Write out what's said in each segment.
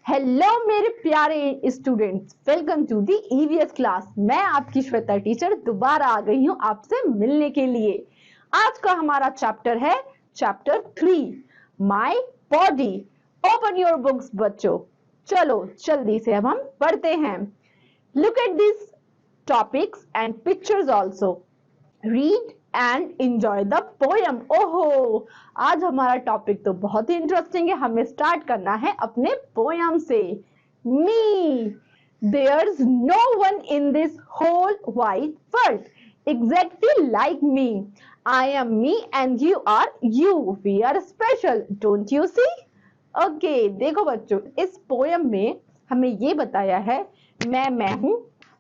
Hello मेरे प्यारे students, welcome to the EVS class. मैं आपकी श्वेता टीचर दोबारा आ गई हूँ आपसे मिलने के लिए। आज का हमारा चैप्टर है chapter 3 my body. Open your books बच्चों, चलो जल्दी से अब हम पढ़ते हैं। Look at this topics and pictures also, read and enjoy the poem. ओहो, आज हमारा टॉपिक तो बहुत ही इंटरेस्टिंग है। हमें स्टार्ट करना है अपने पोयम से। मी, there's no one in this whole wide world exactly like me. I am me and you are you. We are special, don't you see? Okay देखो बच्चों, इस पोयम में हमें ये बताया है मैं हूं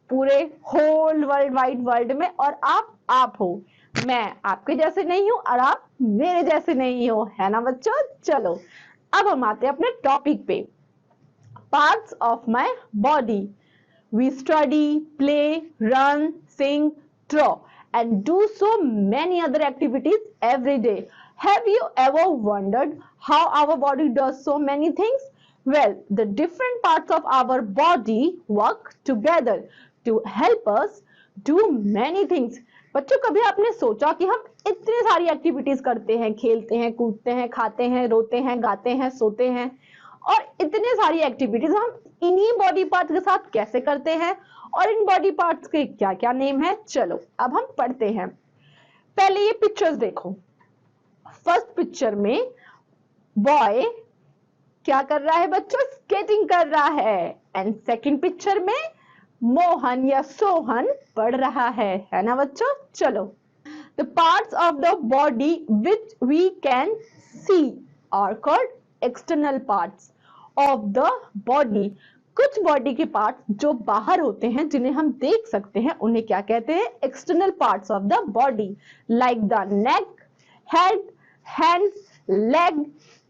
पूरे होल वर्ल्ड वाइड वर्ल्ड में, और आप हो। मैं आपके जैसे नहीं हूं और आप मेरे जैसे नहीं हो, है ना बच्चों। चलो अब हम आते हैं अपने टॉपिक पे। Parts of my body. We study, play, run, sing, draw and do so many other activities every day. Have you ever wondered how our body does so many things? Well, the different parts of our body work together to help us do many things. बच्चों, कभी आपने सोचा कि हम इतनी सारी activities करते हैं, खेलते हैं, कूदते हैं, खाते हैं, रोते हैं, गाते हैं, सोते हैं, और इतने सारी एक्टिविटीज हम इन्हीं बॉडी पार्ट्स के साथ कैसे करते हैं, और इन बॉडी पार्ट्स के क्या क्या नेम है। चलो अब हम पढ़ते हैं। पहले ये पिक्चर्स देखो। फर्स्ट पिक्चर में बॉय क्या कर रहा है बच्चों? स्केटिंग कर रहा है। एंड सेकंड पिक्चर में मोहन या सोहन पढ़ रहा है ना बच्चों। चलो, the parts of the body which we can see are called external parts of the body. कुछ बॉडी के पार्ट्स जो बाहर होते हैं, जिन्हें हम देख सकते हैं, उन्हें क्या कहते हैं? External parts of the body, like the neck, head, hands, leg,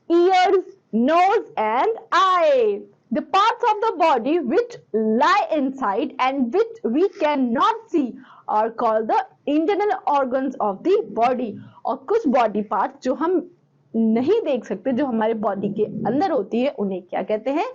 ears, nose and eye. The parts of the body which lie inside and which we cannot see are called the internal organs of the body. और कुछ body part जो हम नहीं देख सकते, जो हमारे body के अंदर होती है, उन्हें क्या कहते हैं?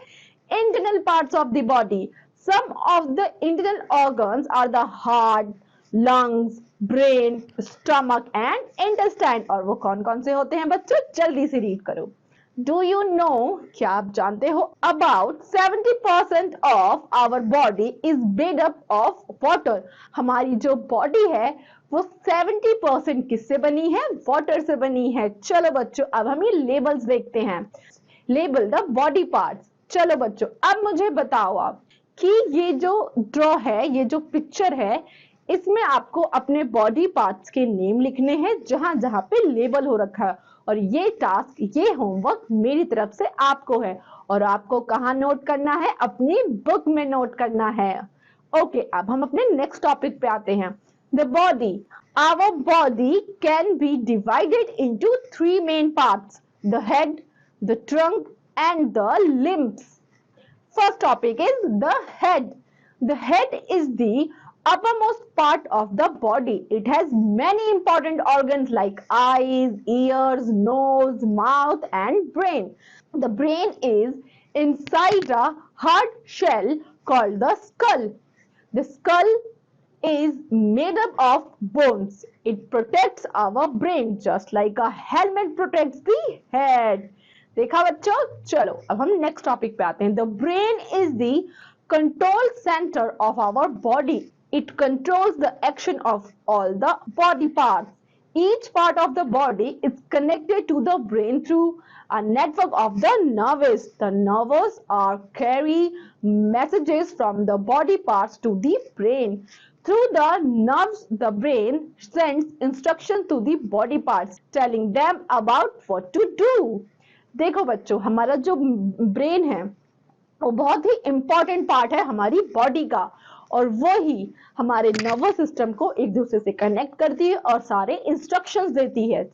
Internal parts of the body. Some of the internal organs are the heart, lungs, brain, stomach and intestine. और वो कौन कौन से होते हैं बच्चों? जल्दी से रीड करो। Do you know, क्या आप जानते हो? About 70% of our body is made up of water. हमारी जो बॉडी है वो 70% किससे बनी है? वाटर से बनी है। चलो बच्चों, अब हम ये लेबल्स देखते हैं। Label the body parts. चलो बच्चों, अब मुझे बताओ आप कि ये जो ड्रॉ है, ये जो पिक्चर है, इसमें आपको अपने बॉडी पार्ट्स के नेम लिखने हैं जहां जहां पे लेबल हो रखा है। और ये टास्क, ये होमवर्क मेरी तरफ से आपको है, और आपको कहाँ नोट करना है? अपनी बुक में नोट करना है। ओके, अब हम अपने नेक्स्ट टॉपिक पे आते हैं। The body. Our body can be divided into 3 main parts, the head, the trunk and the limbs. First topic is the head. The head is the uppermost part of the body. It has many important organs like eyes, ears, nose, mouth and brain. The brain is inside a hard shell called the skull. The skull is made up of bones. It protects our brain just like a helmet protects the head. देखा बच्चों। चलो अब हम next topic पे आते हैं। The brain is the control centre of our body. It controls the action of all the body parts. Each part of the body is connected to the brain through a network of the nerves. The nerves are carry messages from the body parts to the brain. Through the nerves, the brain sends instructions to the body parts, telling them about what to do. देखो बच्चों, हमारा जो brain है वो बहुत ही important part है हमारी body का, और वो ही हमारे नर्वस सिस्टम को एक दूसरे से कनेक्ट करती है और सारे इंस्ट्रक्शंस देती है।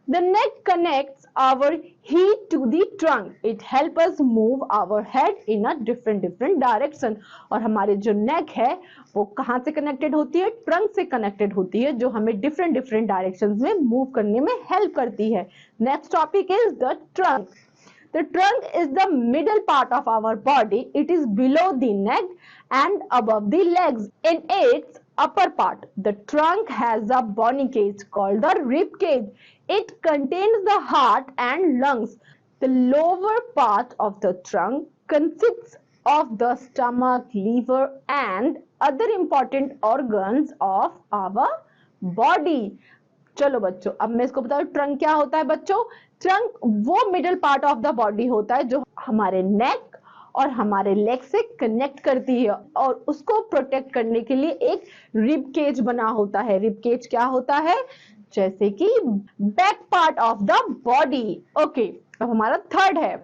The neck connects our head to the trunk. It helps us move our head in a different direction. और हमारे जो नेक है वो कहाँ से कनेक्टेड होती है? ट्रंक से कनेक्टेड होती है, जो हमें डिफरेंट डायरेक्शंस में मूव करने में हेल्प करती है। Next topic is the trunk. The trunk is the middle part of our body. It is below the neck and above the legs. In its upper part, the trunk has a bony cage called the rib cage. It contains the heart and lungs. The lower part of the trunk consists of the stomach, liver and other important organs of our body. चलो बच्चों, अब मैं इसको बताऊं trunk क्या होता है बच्चों। ट्रंक वो middle part of the body होता है जो हमारे नेक और हमारे लेग से कनेक्ट करती है और उसको प्रोटेक्ट करने के लिए एक रिब केज बना होता है। रिब केज क्या होता है? जैसे कि back part of the body. Okay, अब हमारा थर्ड है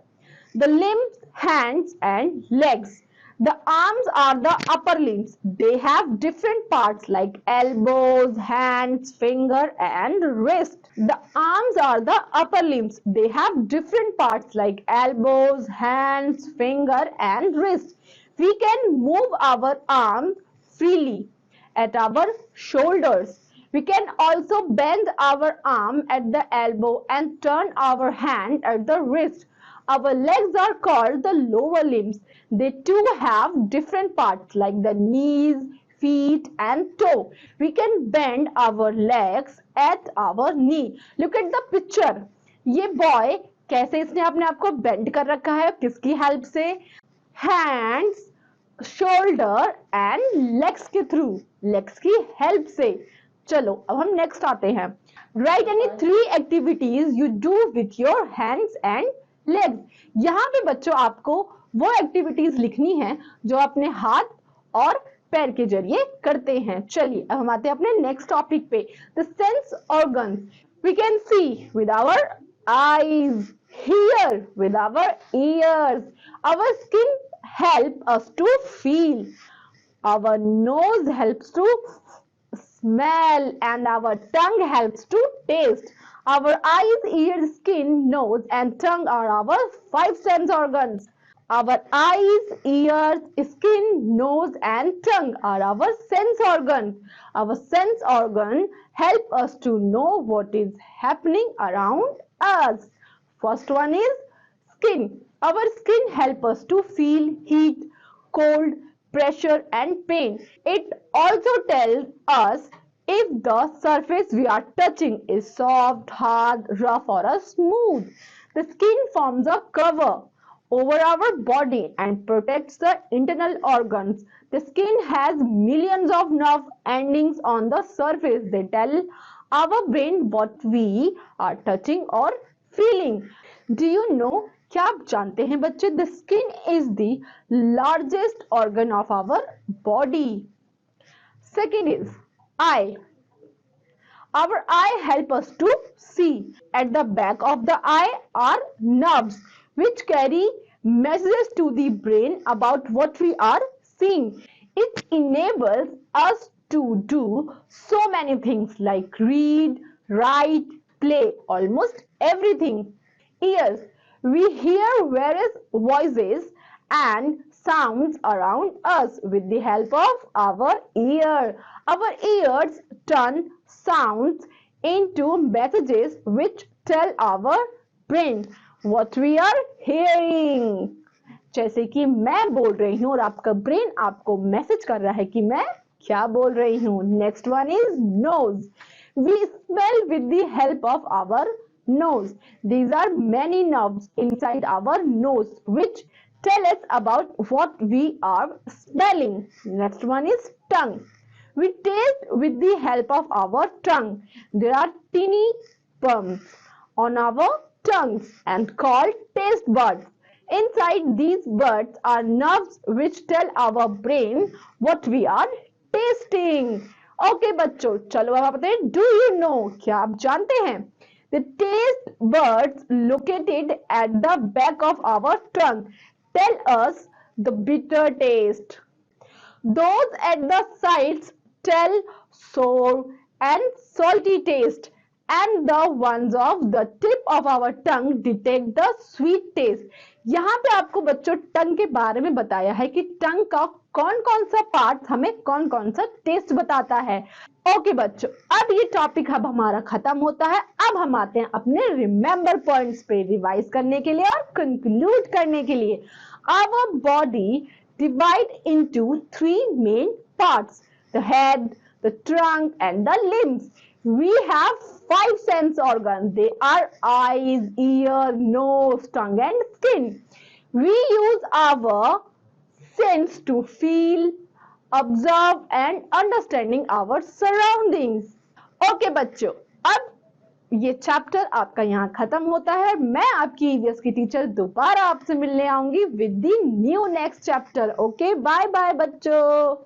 the limbs, hands and legs. The arms are the upper limbs. They have different parts like elbows, hands, finger and wrist. The arms are the upper limbs. They have different parts like elbows, hands, finger and wrist. We can move our arms freely at our shoulders. We can also bend our arm at the elbow and turn our hand at the wrist. Our legs are called the lower limbs. They too have different parts like the knees, feet and toe. We can bend our legs at our knee. Look at the picture. ये boy कैसे इसने अपने आप को bend कर रखा है? किसकी help से? Hands, shoulder and legs के through. Legs की help से. चलो अब हम next आते हैं. Write any 3 activities you do with your hands and legs. यहाँ पे बच्चों आपको वो एक्टिविटीज लिखनी है जो अपने हाथ और पैर के जरिए करते हैं। चलिए अब हम आते हैं अपने नेक्स्ट टॉपिक पे। The sense organs. We can see with our eyes, hear with our ears, our skin help us to feel, our nose helps to smell and our tongue helps to taste. Our eyes, ears, skin, nose and tongue are our 5 sense organs. Our eyes, ears, skin, nose and tongue are our sense organs. Our sense organ help us to know what is happening around us. First one is skin. Our skin help us to feel heat, cold, pressure and pain. It also tells us if the surface we are touching is soft, hard, rough or a smooth. The skin forms a cover over our body and protects the internal organs. The skin has millions of nerve endings on the surface. They tell our brain what we are touching or feeling. Do you know? क्या आप जानते हैं बच्चे? The skin is the largest organ of our body. Second is eye. Our eye help us to see. At the back of the eye are nerves which carry messages to the brain about what we are seeing. It enables us to do so many things like read, write, play, almost everything. Ears. We hear various voices and sounds around us with the help of our ear. Our ears turn sounds into messages which tell our brain what we are hearing. जैसे कि मैं बोल रही हूँ और आपका brain आपको message कर रहा है कि मैं क्या बोल रही हूँ। Next one is nose. We smell with the help of our nose. These are many nerves inside our nose which tell us about what we are smelling. Next one is tongue. We taste with the help of our tongue. There are teeny bumps on our tongues and called taste buds. Inside these buds are nerves which tell our brain what we are tasting. Okay बच्चों, चलो अब आप बताइए, do you know? क्या आप जानते हैं? The taste buds located at the back of our tongue tell us the bitter taste. Those at the sides tell sour and salty taste, and the ones of the tip of our tongue detect the sweet taste. यहाँ पे आपको बच्चों टंग के बारे में बताया है कि टंग का कौन कौन सा पार्ट हमें कौन कौन सा टेस्ट बताता है। ओके बच्चों, अब ये टॉपिक अब हमारा खत्म होता है। अब हम आते हैं अपने रिमेंबर पॉइंट्स पे रिवाइज करने के लिए और कंक्लूड करने के लिए। Our body divide into 3 main parts, the head, the trunk and the limbs. We have 5 sense organs. They are eyes, ear, nose, tongue and skin. We use our sense to feel, observe and understanding our surroundings. Okay बच्चों, अब ये chapter आपका यहाँ खत्म होता है। मैं आपकी ईवीएस की टीचर दोबारा आपसे मिलने आऊंगी with the new next chapter. Okay, bye bye बच्चों।